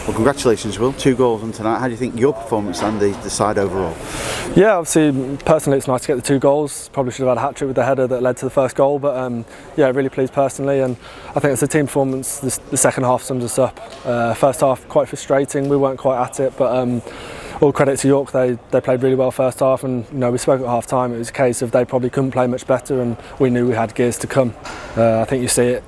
Well, congratulations, Will. 2 goals on tonight. How do you think your performance and the side overall? Yeah, obviously, personally, it's nice to get the 2 goals. Probably should have had a hat-trick with the header that led to the first goal, but yeah, really pleased personally. And I think it's a team performance. The second half sums us up. First half quite frustrating. We weren't quite at it, but all credit to York. They played really well first half, and we spoke at half time. It was a case of they probably couldn't play much better, and we knew we had gears to come. I think you see it,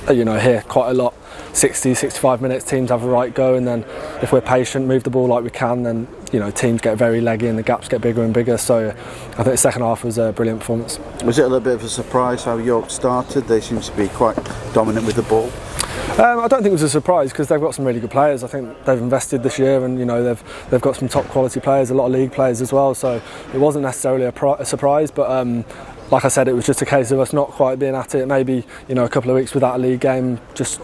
here quite a lot. 60-65 minutes, teams have a right go, and then if we're patient, move the ball like we can, then teams get very leggy and the gaps get bigger and bigger. So I think the second half was a brilliant performance. Was it a little bit of a surprise how York started? They seem to be quite dominant with the ball. I don't think it was a surprise because they've got some really good players. I think they've invested this year, and they've got some top quality players, a lot of league players as well. So it wasn't necessarily a surprise, but like I said, it was just a case of us not quite being at it. Maybe a couple of weeks without a league game, just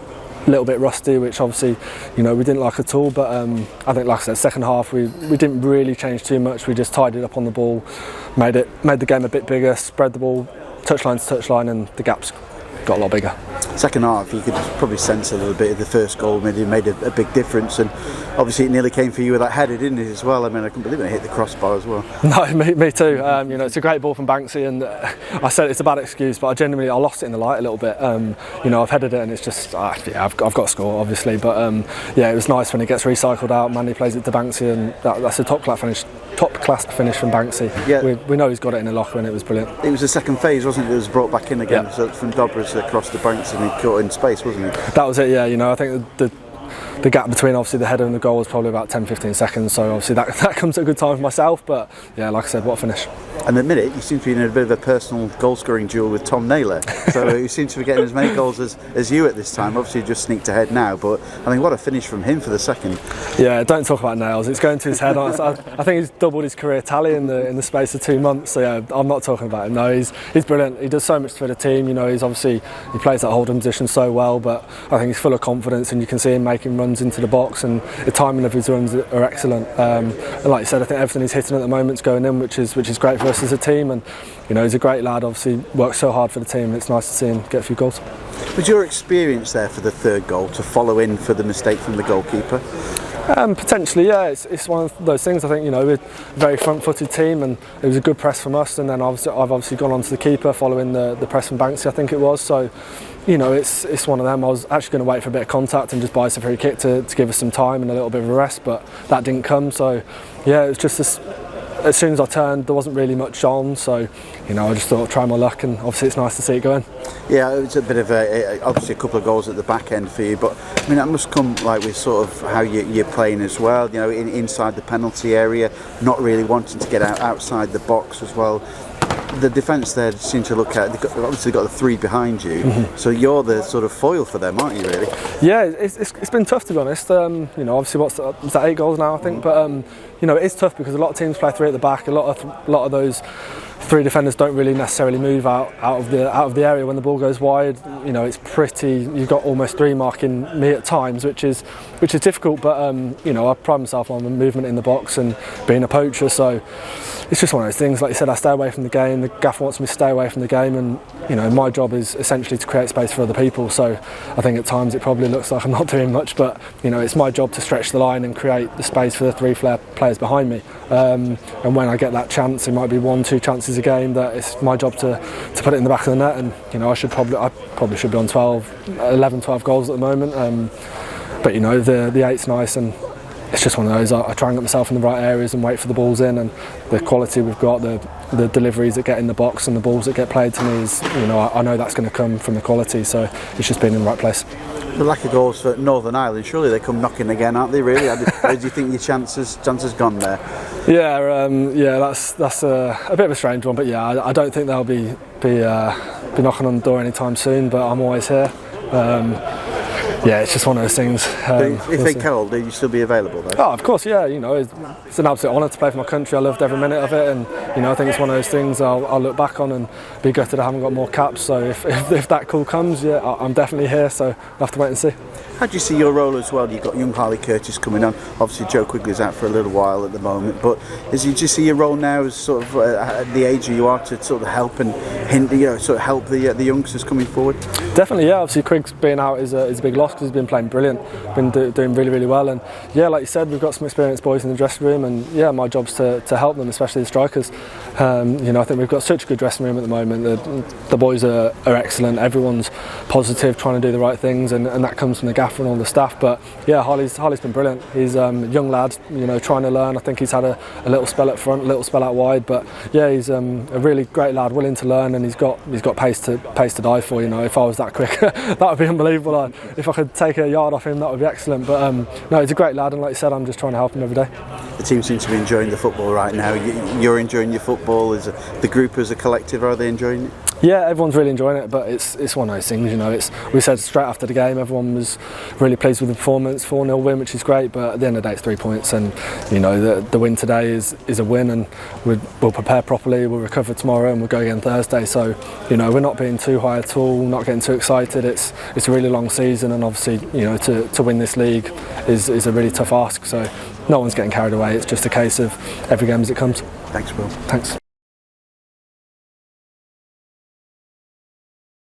a little bit rusty, which obviously we didn't like at all. But I think, like I said, second half we didn't really change too much. We just tied it up on the ball, made the game a bit bigger, spread the ball touchline to touchline, and the gaps got a lot bigger. Second half, you could probably sense a little bit of the first goal made a big difference, and obviously it nearly came for you with that header, didn't it, as well? I mean, I couldn't believe it hit the crossbar as well. No, me too. It's a great ball from Banksy, and I said it's a bad excuse, but I lost it in the light a little bit. I've headed it, and it's just I've got to score, obviously, but it was nice when it gets recycled out. Manny plays it to Banksy, and that's a top class finish from Banksy. Yeah. We know he's got it in the locker, and it was brilliant. It was the second phase, wasn't it? It was brought back in again, so from Dobras across the Banksy, and he caught in space, wasn't it? That was it, yeah. I think the gap between obviously the header and the goal was probably about 10-15 seconds, so obviously that comes at a good time for myself, but yeah, like I said, what a finish. And at the minute you seem to be in a bit of a personal goal scoring duel with Tom Naylor, so you seem to be getting as many goals as you at this time. Obviously you just sneaked ahead now, but I mean, what a finish from him for the second. Yeah, don't talk about nails, it's going to his head. I think he's doubled his career tally in the space of 2 months, so yeah, I'm not talking about him. No, he's brilliant. He does so much for the team. He plays that holding position so well, but I think he's full of confidence, and you can see him making runs into the box, and the timing of his runs are excellent. And like you said, I think everything he's hitting at the moment's going in, which is great for us as a team. And he's a great lad. Obviously, works so hard for the team. It's nice to see him get a few goals. Was your experience there for the third goal to follow in for the mistake from the goalkeeper? Potentially, yeah. It's one of those things. I think we're a very front-footed team, and it was a good press from us. And then I've obviously gone on to the keeper following the press from Banksy, I think it was. So, it's one of them. I was actually going to wait for a bit of contact and just buy us a free kick to give us some time and a little bit of a rest, but that didn't come. So, yeah, it was just as soon as I turned, there wasn't really much on, so I just thought I'd try my luck, and obviously it's nice to see it going. Yeah, it was a bit of obviously a couple of goals at the back end for you, but I mean that must come with sort of how you're playing as well. Inside the penalty area, not really wanting to get outside the box as well. The defence there seem to look at. They've got the 3 behind you, so you're the sort of foil for them, aren't you? Really? Yeah, it's been tough, to be honest. Obviously, was that 8 goals now, I think, but it is tough because a lot of teams play 3 at the back. A lot of those 3 defenders don't really necessarily move out of the area when the ball goes wide. It's pretty. You've got almost 3 marking me at times, which is difficult. But I pride myself on the movement in the box and being a poacher. So it's just one of those things. Like you said, I stay away from the game. The gaffer wants me to stay away from the game, and my job is essentially to create space for other people. So I think at times it probably looks like I'm not doing much, but it's my job to stretch the line and create the space for the 3 players behind me. And when I get that chance, it might be 1-2 chances a game, that it's my job to put it in the back of the net. And I probably should be on 11-12 goals at the moment. But the 8's nice, and it's just one of those. I try and get myself in the right areas and wait for the balls in, and the quality we've got, the deliveries that get in the box and the balls that get played to me is, I know that's going to come from the quality. So it's just being in the right place. The lack of goals for Northern Ireland, surely they come knocking again, aren't they? Really? How do you think your chances gone there? Yeah, that's a bit of a strange one, but yeah, I don't think they'll be knocking on the door anytime soon. But I'm always here. Yeah, it's just one of those things. If they called, would you still be available though? Oh, of course, yeah. It's an absolute honour to play for my country. I loved every minute of it, and I think it's one of those things I'll look back on and be gutted I haven't got more caps. So if that call comes, yeah, I'm definitely here. So I'll have to wait and see. How do you see your role as well? You've got young Harley Curtis coming on. Obviously, Joe Quigley's out for a little while at the moment. But do you see your role now as sort of at the age you are to sort of help and sort of help the youngsters coming forward? Definitely, yeah. Obviously, Grigg's being out is a big loss because he's been playing brilliant, been doing really, really well. And yeah, like you said, we've got some experienced boys in the dressing room, and yeah, my job's to help them, especially the strikers. I think we've got such a good dressing room at the moment. The boys are excellent. Everyone's positive, trying to do the right things, and that comes from the gaffer and all the staff. But yeah, Harley's been brilliant. He's a young lad, trying to learn. I think he's had a little spell up front, a little spell out wide, but yeah, he's a really great lad, willing to learn, and he's got pace to die for. If I was that quick, that would be unbelievable. If I could take a yard off him, that would be excellent. But no, he's a great lad, and like you said, I'm just trying to help him every day. The team seems to be enjoying the football right now. You're enjoying your football. Is the group as a collective, are they enjoying it? Yeah, everyone's really enjoying it, but it's one of those things, we said straight after the game, everyone was really pleased with the performance, 4-0 win, which is great, but at the end of the day it's 3 points, and the win today is a win, and we'll prepare properly, we'll recover tomorrow, and we'll go again Thursday. So we're not being too high at all, not getting too excited. It's a really long season, and obviously to win this league is a really tough ask, so no one's getting carried away. It's just a case of every game as it comes. Thanks, Will. Thanks.